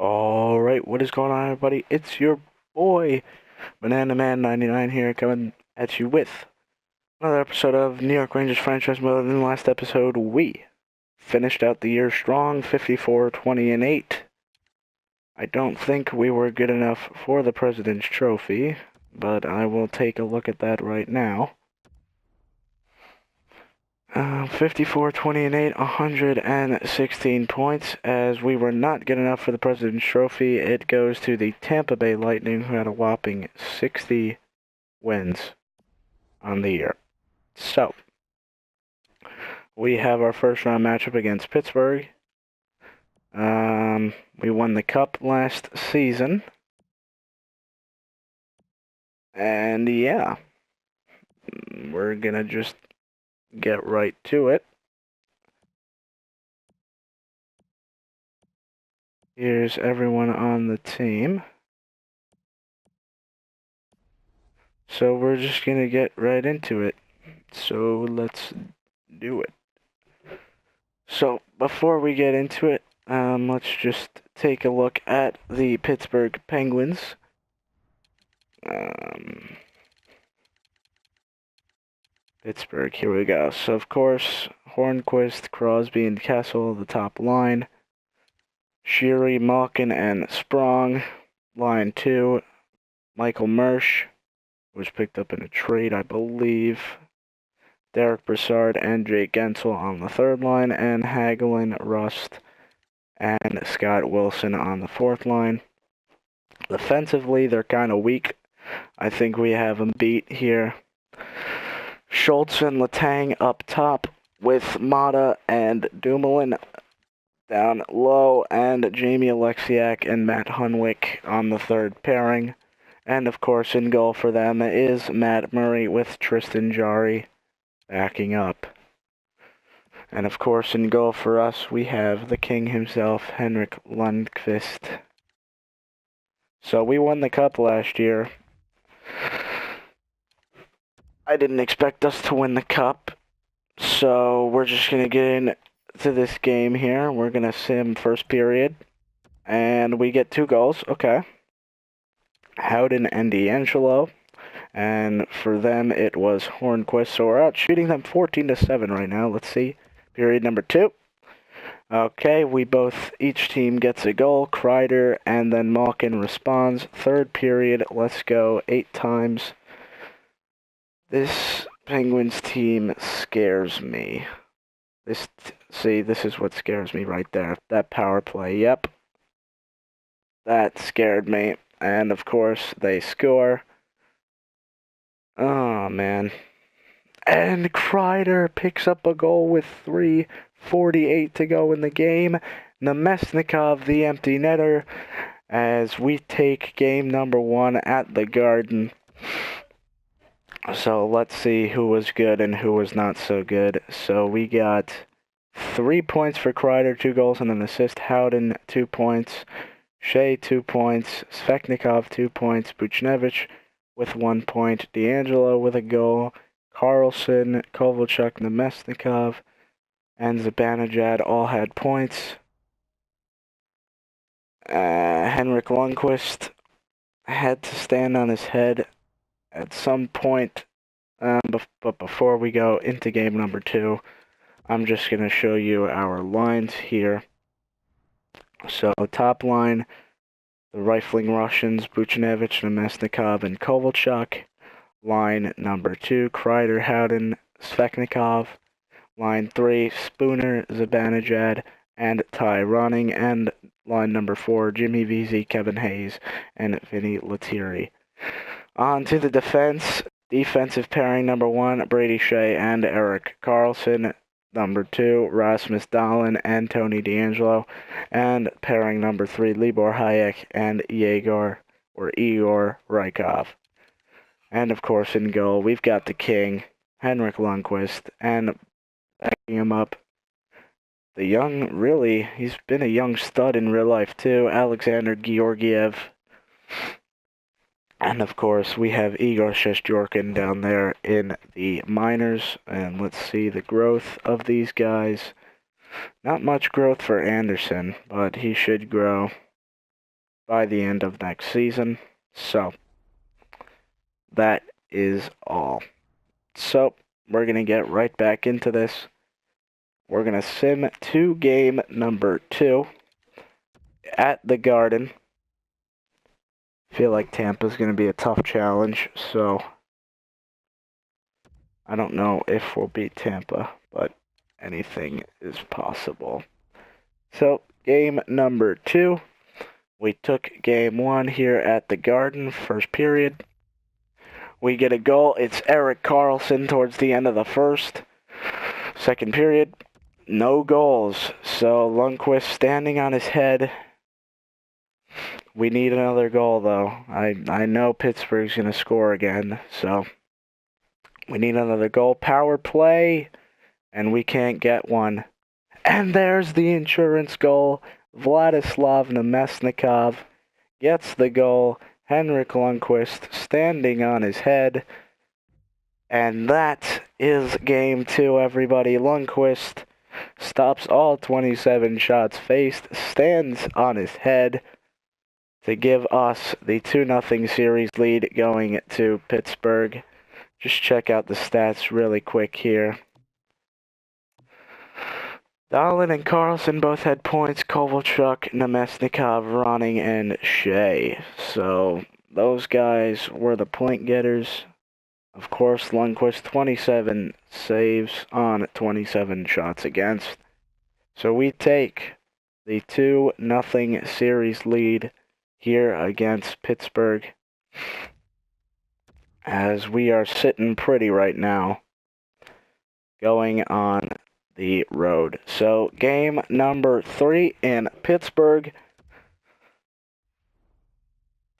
Alright, what is going on, everybody? It's your boy, Banana Man 99 here, coming at you with another episode of New York Rangers franchise mode. In the last episode, we finished out the year strong, 54, 20, and 8. I don't think we were good enough for the President's Trophy, but I will take a look at that right now. 54, 20, and 8, 116 points. As we were not good enough for the President's Trophy, it goes to the Tampa Bay Lightning, who had a whopping 60 wins on the year. So, we have our first round matchup against Pittsburgh. We won the Cup last season. And yeah, we're gonna just get right to it. Here's everyone on the team. So we're just gonna get right into it. So let's do it. So before we get into it, let's just take a look at the Pittsburgh Penguins. Pittsburgh, here we go. So of course, Hornquist, Crosby, and Kessel, the top line. Sheary, Malkin, and Sprong, line 2. Michael Mersch was picked up in a trade, I believe. Derek Brassard and Jake Gensel on the third line, and Hagelin, Rust, and Scott Wilson on the fourth line. Defensively, they're kind of weak. I think we have them beat here. Schultz and Letang up top with Mata and Dumoulin down low, and Jamie Alexiak and Matt Hunwick on the third pairing. And of course, in goal for them is Matt Murray with Tristan Jarry backing up. And of course, in goal for us, we have the king himself, Henrik Lundqvist. So we won the Cup last year. I didn't expect us to win the Cup, so we're just going to get into this game here. We're going to sim first period, and we get 2 goals. Okay. Howden and D'Angelo, and for them it was Hornquist, so we're out shooting them 14-7 right now. Let's see, period number 2. Okay, each team gets a goal. Kreider and then Malkin responds. Third period, let's go 8 times. This Penguins team scares me. This is what scares me right there. That power play, yep. That scared me. And of course, they score. Oh, man. And Kreider picks up a goal with 3:48 to go in the game. Nemesnikov, the empty netter, as we take game number 1 at the Garden. So let's see who was good and who was not so good. So we got 3 points for Kreider, 2 goals and an assist. Howden, 2 points. Shea, 2 points. Svechnikov, 2 points. Buchnevich with 1 point. D'Angelo with a goal. Carlson, Kovalchuk, Nemesnikov, and Zibanejad all had points. Henrik Lundqvist had to stand on his head at some point. But before we go into game number 2, I'm just going to show you our lines here. So, top line, the Rifling Russians, Buchnevich, Nemesnikov, and Kovalchuk. Line number 2, Kreider, Howden, Svechnikov. Line 3, Spooner, Zibanejad, and Ty Ronning. And line number 4, Jimmy Vesey, Kevin Hayes, and Vinny Lettieri. On to the defense. Defensive pairing number 1, Brady Shea and Erik Karlsson. Number 2, Rasmus Dahlin and Tony DeAngelo. And pairing number 3, Libor Hayek and Igor Rykov. And of course, in goal, we've got the king, Henrik Lundqvist, and backing him up, the young, he's been a young stud in real life too, Alexander Georgiev. And of course, we have Igor Shesterkin down there in the minors. And let's see the growth of these guys. Not much growth for Anderson, but he should grow. by the end of next season. So, that is all. So, we're going to get right back into this. We're going to sim to game number 2 at the Garden. Feel like Tampa's going to be a tough challenge, so I don't know if we'll beat Tampa, but anything is possible. So, game number 2. We took game 1 here at the Garden, first period. We get a goal. It's Erik Karlsson towards the end of the first. Second period, no goals. So, Lundqvist standing on his head. We need another goal, though. I know Pittsburgh's going to score again, so we need another goal. Power play, and we can't get one. And there's the insurance goal. Vladislav Nemesnikov gets the goal. Henrik Lundqvist standing on his head. And that is game 2, everybody. Lundqvist stops all 27 shots faced, stands on his head to give us the 2-0 series lead going to Pittsburgh. Just check out the stats really quick here. Dahlin and Karlsson both had points. Kovalchuk, Nemesnikov, Ronning, and Shea. So those guys were the point getters. Of course, Lundqvist, 27 saves on 27 shots against. So we take the 2-0 series lead here against Pittsburgh, as we are sitting pretty right now going on the road. So game number 3 in Pittsburgh.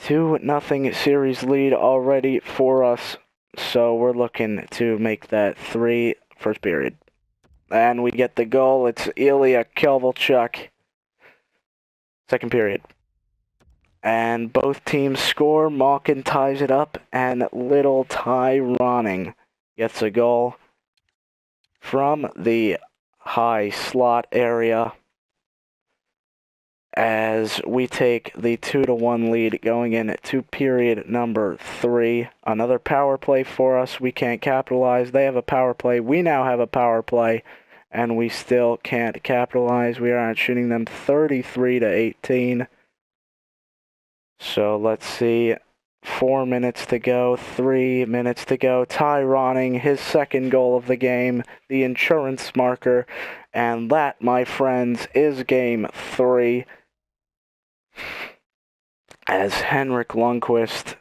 2-0 series lead already for us. So we're looking to make that 3 first period. And we get the goal. It's Ilya Kovalchuk. Second period. And both teams score. Malkin ties it up, and little Ty Ronning gets a goal from the high slot area as we take the 2-1 lead going into period number 3. Another power play for us. We can't capitalize. They have a power play. We now have a power play, and we still can't capitalize. We are outshooting them 33-18. So let's see, 4 minutes to go, 3 minutes to go. Ty Ronning, his second goal of the game, the insurance marker, and that, my friends, is game 3. As Henrik Lundqvist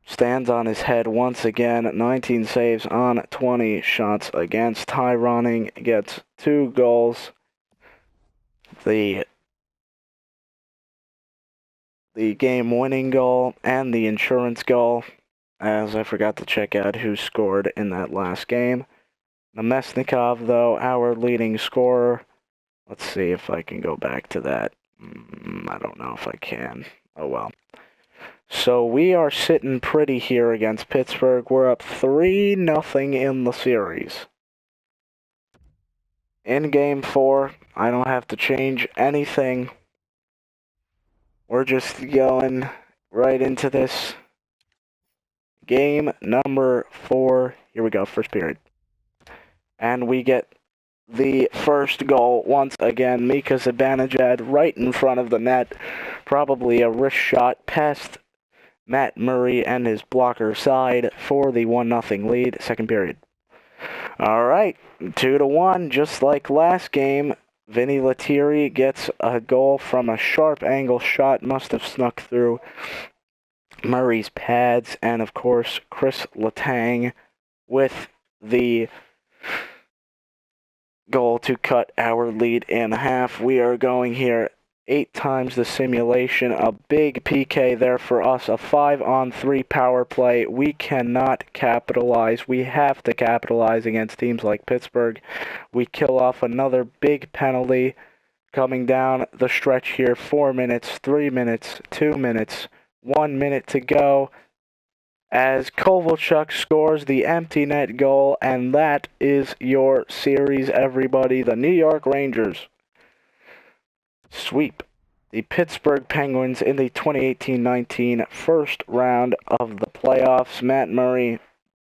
stands on his head once again, 19 saves on 20 shots against. Ty Ronning gets 2 goals. The game-winning goal and the insurance goal, as I forgot to check out who scored in that last game. Nemesnikov, though, our leading scorer. Let's see if I can go back to that. I don't know if I can. Oh, well. So we are sitting pretty here against Pittsburgh. We're up 3-0 in the series. In game 4, I don't have to change anything. We're just going right into this. Game number 4. Here we go, first period. And we get the first goal once again. Mika Zibanejad right in front of the net. Probably a wrist shot past Matt Murray and his blocker side for the 1-0 lead. Second period. All right, 2-1, just like last game. Vinny Lettieri gets a goal from a sharp angle shot, must have snuck through Murray's pads, and of course, Chris Letang with the goal to cut our lead in half. We are going here 8 times the simulation, a big PK there for us, a 5-on-3 power play. We cannot capitalize. We have to capitalize against teams like Pittsburgh. We kill off another big penalty coming down the stretch here. 4 minutes, 3 minutes, 2 minutes, 1 minute to go as Kovalchuk scores the empty net goal, and that is your series, everybody. The New York Rangers sweep the Pittsburgh Penguins in the 2018-19 first round of the playoffs. Matt Murray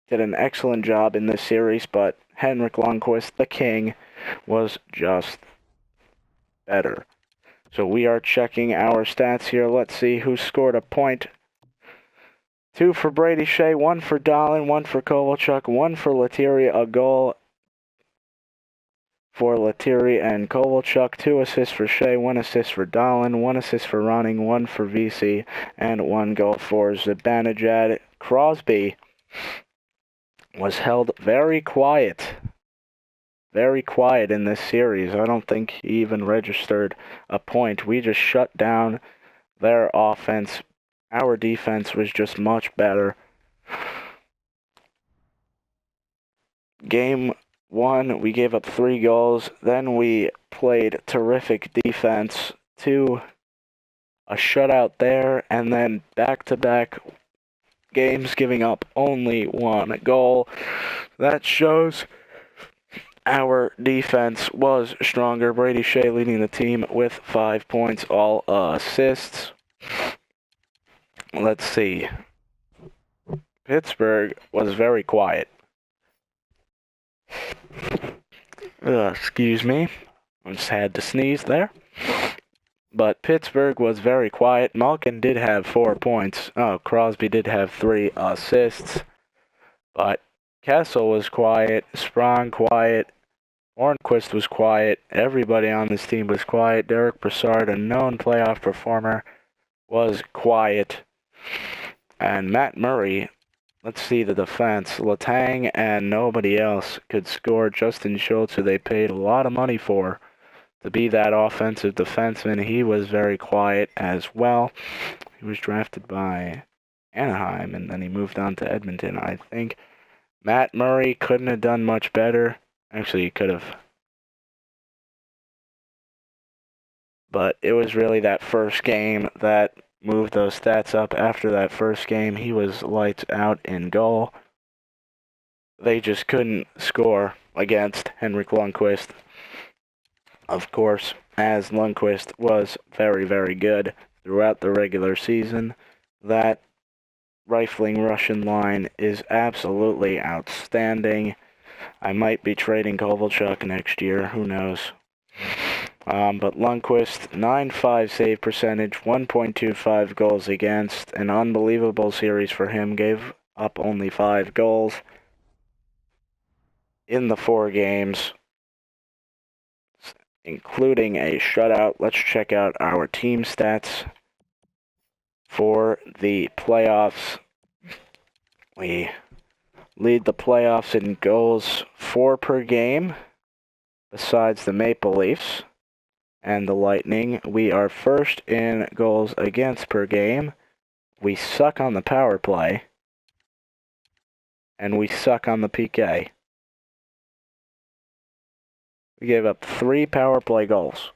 did an excellent job in this series, but Henrik Lundqvist, the king, was just better. So we are checking our stats here. Let's see who scored a point. 2 for Brady Shea, 1 for Dahlin, 1 for Kovalchuk, 1 for Lettieri, a goal for Lettieri and Kovalchuk, 2 assists for Shea, 1 assist for Dahlin, 1 assist for Ronning, 1 for VC, and 1 goal for Zibanejad. Crosby was held very quiet in this series. I don't think he even registered a point. We just shut down their offense. Our defense was just much better. Game 1, we gave up 3 goals. Then we played terrific defense to a shutout there, and then back-to-back games giving up only 1 goal. That shows our defense was stronger. Brady Shea leading the team with 5 points, all assists. Let's see. Pittsburgh was very quiet. Excuse me. I just had to sneeze there. But Pittsburgh was very quiet. Malkin did have 4 points. Oh, Crosby did have 3 assists. But Kessel was quiet. Sprong quiet. Hornquist was quiet. Everybody on this team was quiet. Derek Brassard, a known playoff performer, was quiet. And Matt Murray, let's see the defense. Letang and nobody else could score. Justin Schultz, who they paid a lot of money for to be that offensive defenseman, he was very quiet as well. He was drafted by Anaheim, and then he moved on to Edmonton, I think. Matt Murray couldn't have done much better. Actually, he could have. But it was really that first game that moved those stats up. After that first game, he was lights out in goal. They just couldn't score against Henrik Lundqvist. Of course, as Lundqvist was very, very good throughout the regular season, that rifling Russian line is absolutely outstanding. I might be trading Kovalchuk next year, who knows. But Lundqvist, 9.5 save percentage, 1.25 goals against, an unbelievable series for him, gave up only 5 goals in the 4 games, including a shutout. Let's check out our team stats for the playoffs. We lead the playoffs in goals 4 per game, besides the Maple Leafs and the Lightning. We are first in goals against per game. We suck on the power play, and we suck on the PK. We gave up 3 power play goals.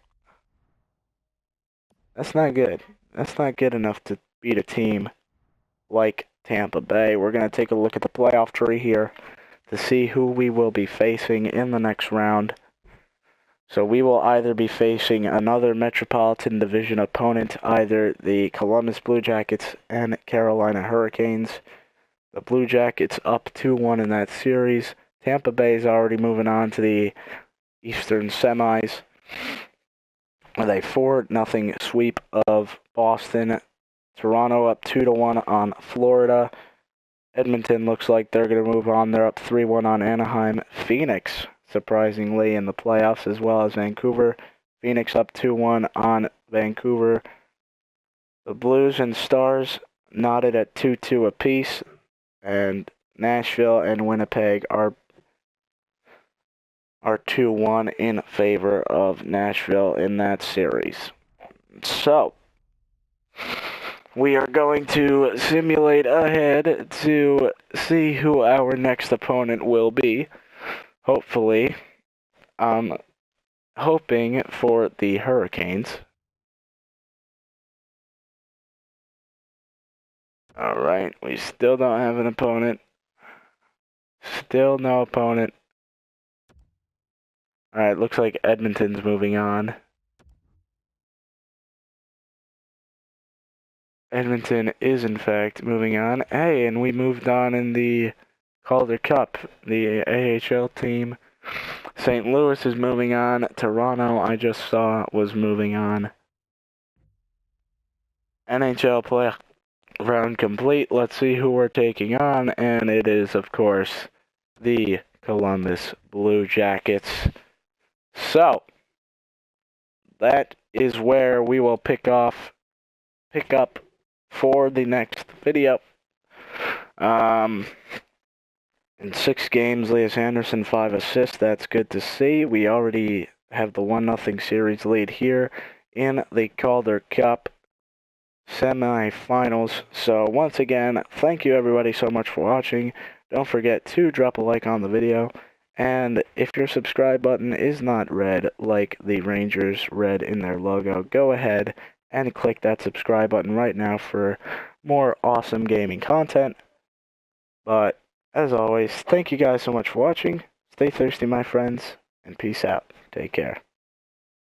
That's not good. That's not good enough to beat a team like Tampa Bay. We're going to take a look at the playoff tree here to see who we will be facing in the next round. So we will either be facing another Metropolitan Division opponent, either the Columbus Blue Jackets and Carolina Hurricanes. The Blue Jackets up 2-1 in that series. Tampa Bay is already moving on to the Eastern semis with a 4-0 sweep of Boston. Toronto up 2-1 on Florida. Edmonton looks like they're going to move on. They're up 3-1 on Anaheim. Phoenix, surprisingly, in the playoffs, as well as Vancouver. Phoenix up 2-1 on Vancouver. The Blues and Stars knotted at 2-2 apiece, and Nashville and Winnipeg are 2-1 in favor of Nashville in that series. So, we are going to simulate ahead to see who our next opponent will be. Hopefully, I'm hoping for the Hurricanes. Alright, we still don't have an opponent. Still no opponent. Alright, looks like Edmonton's moving on. Edmonton is, in fact, moving on. Hey, and we moved on in the Calder Cup, the AHL team. St. Louis is moving on. Toronto, I just saw, was moving on. NHL play round complete. Let's see who we're taking on, and it is, of course, the Columbus Blue Jackets. So, that is where we will pick up for the next video. In 6 games, Elias Anderson, 5 assists. That's good to see. We already have the 1-0 series lead here in the Calder Cup semifinals. So once again, thank you everybody so much for watching. Don't forget to drop a like on the video. And if your subscribe button is not red like the Rangers red in their logo, go ahead and click that subscribe button right now for more awesome gaming content. But as always, thank you guys so much for watching. Stay thirsty, my friends, and peace out. Take care.